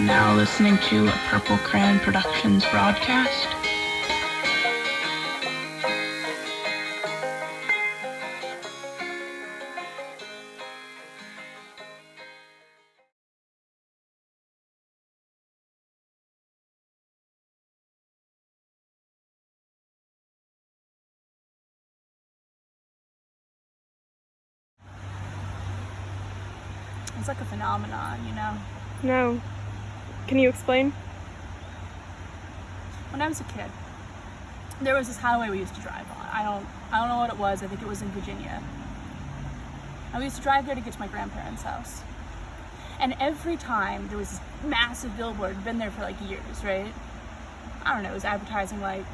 now listening to a Purple Crayon Productions broadcast. It's like a phenomenon, you know? No. Can you explain? When I was a kid, there was this highway we used to drive on. I don't know what it was. I think it was in Virginia. And we used to drive there to get to my grandparents' house. And every time there was this massive billboard, been there for like years, right? I don't know, it was advertising like,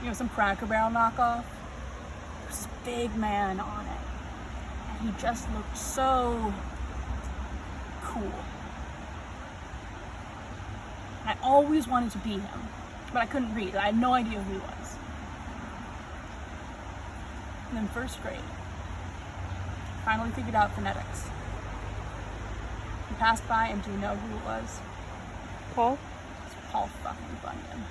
you know, some Cracker Barrel knockoff. There was this big man on it. And he just looked so cool. I always wanted to be him, but I couldn't read. I had no idea who he was. And then first grade, finally figured out phonetics. He passed by, and do you know who it was? Paul? It's Paul fucking Bunyan.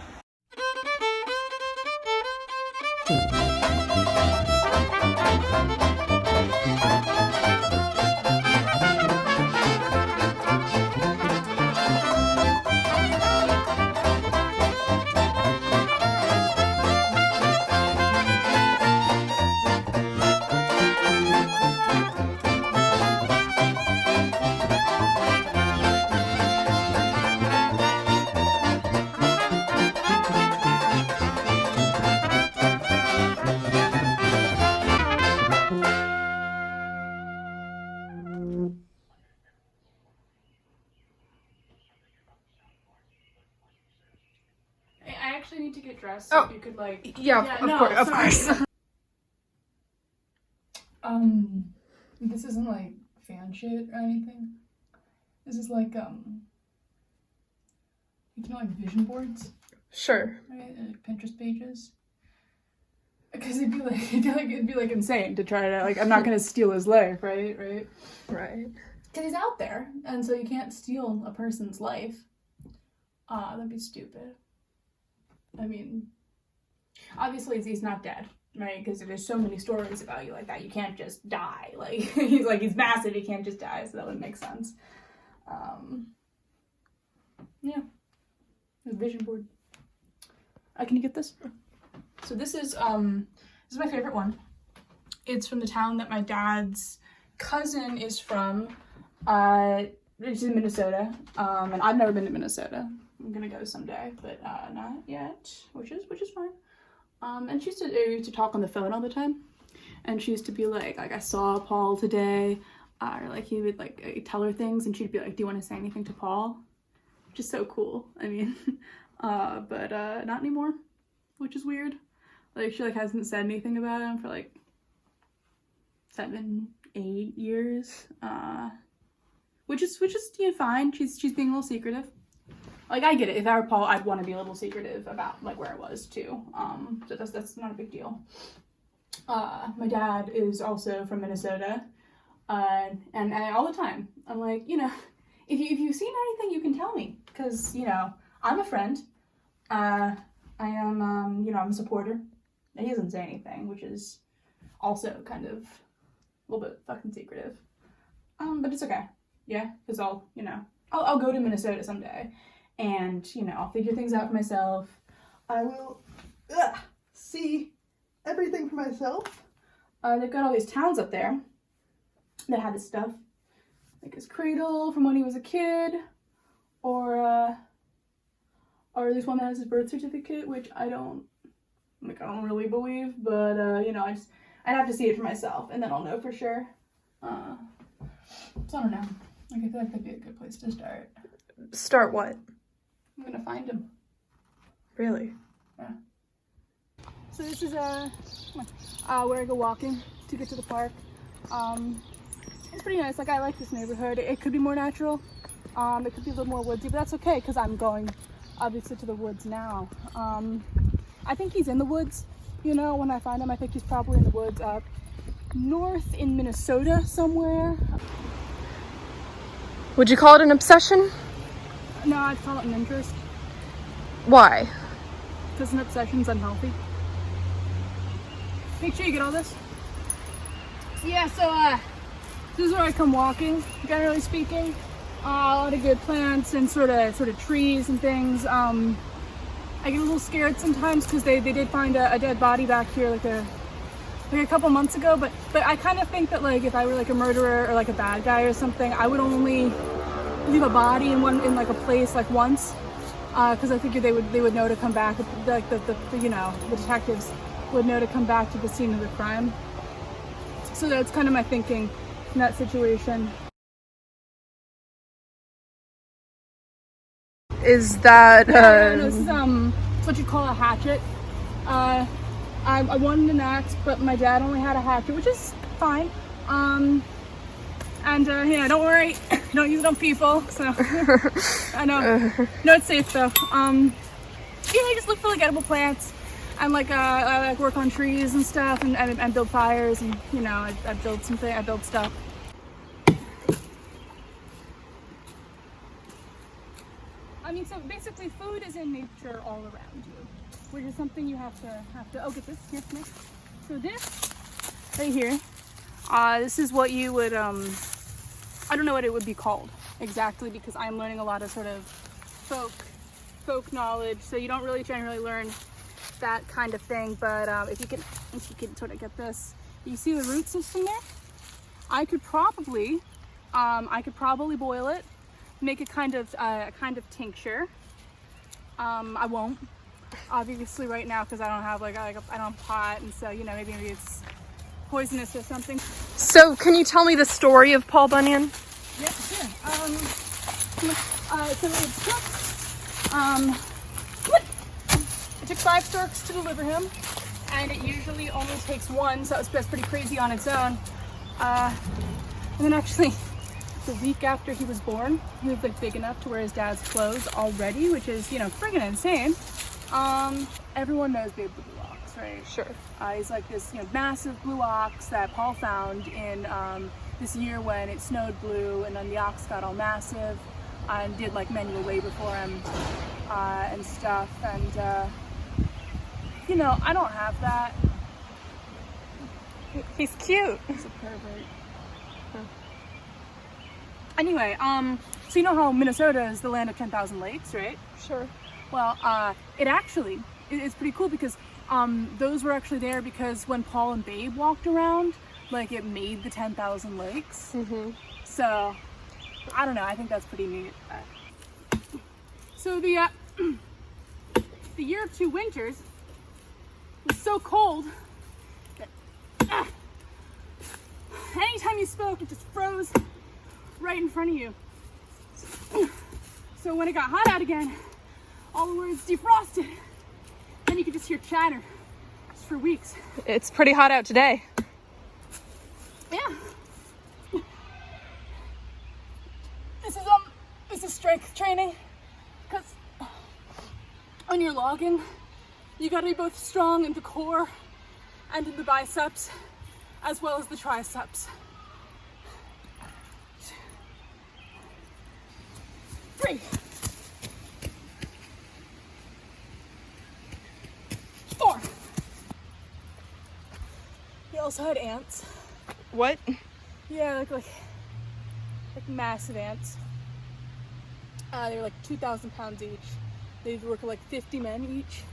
I actually need to get dressed, so if you could like... Yeah, of course. This isn't like fan shit or anything. This is like, you know, like vision boards, Sure. right? Pinterest pages. Because it'd be like insane to try to, like, I'm not gonna steal his life, right? Right. Because he's out there, and so you can't steal a person's life. That'd be stupid. I mean, obviously he's not dead, right? Because there's so many stories about you like that. You can't just die. Like, he's massive, he can't just die, so that would make sense. Yeah. The vision board. Can you get this? So this is my favorite one. It's from the town that my dad's cousin is from. It's in Minnesota, and I've never been to Minnesota. I'm gonna go someday, but not yet, which is fine. And she used to talk on the phone all the time, and she used to be like I saw Paul today, or like he would like tell her things, and she'd be like, do you want to say anything to Paul? Which is so cool. I mean, but not anymore, which is weird. Like she like hasn't said anything about him for like 7-8 years, which is you know, fine. She's being a little secretive. Like, I get it. If I were Paul, I'd want to be a little secretive about, like, where I was, too. So that's not a big deal. My dad is also from Minnesota. And I, all the time, I'm like, you know, if you've seen anything, you can tell me. Because, you know, I'm a friend. I am, you know, I'm a supporter. And he doesn't say anything, which is also kind of a little bit fucking secretive. But it's okay. Yeah? Because I'll go to Minnesota someday. And, you know, I'll figure things out for myself. I will see everything for myself. They've got all these towns up there that have this stuff. Like his cradle from when he was a kid. Or there's one that has his birth certificate, which I don't really believe. But, you know, I'd have to see it for myself. And then I'll know for sure. So I don't know. Like, I feel like that'd be a good place to start. Start what? I'm gonna find him. Really? Yeah. So this is where I go walking to get to the park. It's pretty nice. Like, I like this neighborhood. It could be more natural. It could be a little more woodsy, but that's okay because I'm going obviously to the woods now. I think he's in the woods. You know, when I find him, I think he's probably in the woods up north in Minnesota somewhere. Would you call it an obsession? No, I'd call it an interest. Why? Because an obsession's unhealthy. Make sure you get all this. Yeah, so this is where I come walking, generally speaking. A lot of good plants and sort of trees and things. I get a little scared sometimes because they did find a dead body back here like a couple months ago, but I kind of think that like if I were like a murderer or like a bad guy or something, I would only leave a body in like a place like once, because I figured they would know to come back, like the detectives would know to come back to the scene of the crime. So that's kind of my thinking in that situation. Is that No, this is what you call a hatchet. I wanted an axe, but my dad only had a hatchet, which is fine. Yeah, don't worry, don't use it on people. So I know, no, it's safe though. Yeah, I just look for like edible plants, and like I like work on trees and stuff, and build fires, and you know, I build something, I build stuff. I mean, so basically, food is in nature all around you, which is something you have to. Oh, get this here, come here. So this right here, this is what you would I don't know what it would be called exactly, because I'm learning a lot of sort of folk knowledge. So you don't really generally learn that kind of thing. But if you can sort of get this, you see the root system there. I could probably boil it, make a kind of tincture. I won't, obviously, right now, because I don't have I don't have pot, and so, you know, maybe it's poisonous or something. So can you tell me the story of Paul Bunyan? Yeah, sure. So it took 5 storks to deliver him, and it usually only takes 1, so that's pretty crazy on its own. And then actually, the week after he was born, he was like big enough to wear his dad's clothes already, which is, you know, friggin' insane. Everyone knows Babe the Blue Ox, right? Sure. He's like this, you know, massive blue ox that Paul found in this year when it snowed blue, and then the ox got all massive and did like manual labor for him and stuff. And you know, I don't have that. He's cute. He's a pervert. Anyway, so you know how Minnesota is the land of 10,000 lakes, right? Sure. Well, it's pretty cool because those were actually there because when Paul and Babe walked around, like, it made the 10,000 lakes. Mm-hmm. So, I don't know, I think that's pretty neat. So the year of 2 winters was so cold that anytime you spoke, it just froze right in front of you. So when it got hot out again, all the words defrosted, and you could just hear chatter just for weeks. It's pretty hot out today. Yeah. This is strength training, because when you're logging, you gotta be both strong in the core and in the biceps, as well as the triceps. 3, 4. He also had ants. What? Yeah, like massive ants. They were like 2,000 pounds each. They would work like 50 men each,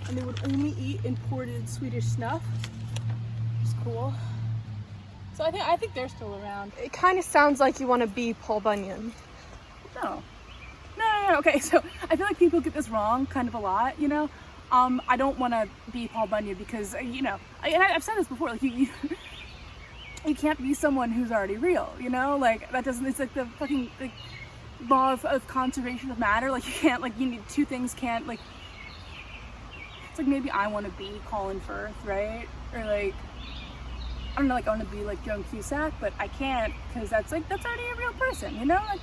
and they would only eat imported Swedish snuff. Which is cool. So I think they're still around. It kind of sounds like you want to be Paul Bunyan. No. Okay, so I feel like people get this wrong kind of a lot, you know? I don't want to be Paul Bunyan because, you know, and I've said this before, like, you can't be someone who's already real, you know? Like, that doesn't, it's like the fucking, like, law of conservation of matter. Like, you can't, like, you need 2 things can't, like, it's like maybe I want to be Colin Firth, right? Or, like, I don't know, like, I want to be, like, Joan Cusack, but I can't because that's already a real person, you know? Like,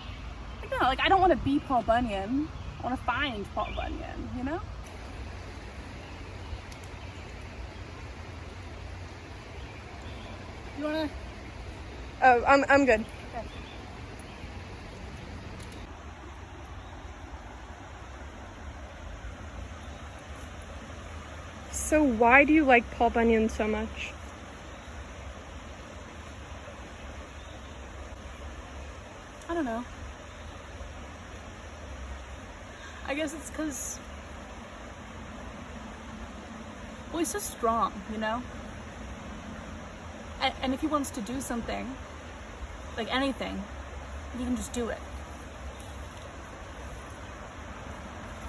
no, like, I don't want to be Paul Bunyan. I want to find Paul Bunyan, you know? You wanna? Oh, I'm good. Okay. So why do you like Paul Bunyan so much? I don't know. I guess it's because, well, he's so strong, you know? And if he wants to do something, like anything, he can just do it.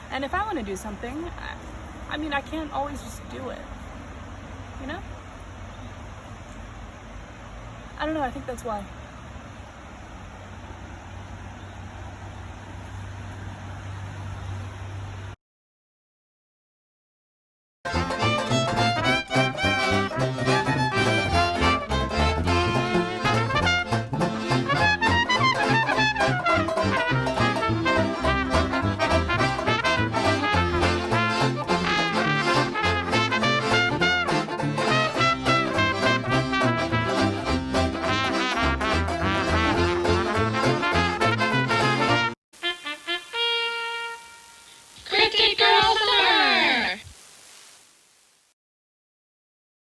And if I want to do something, I mean, I can't always just do it, you know? I don't know, I think that's why.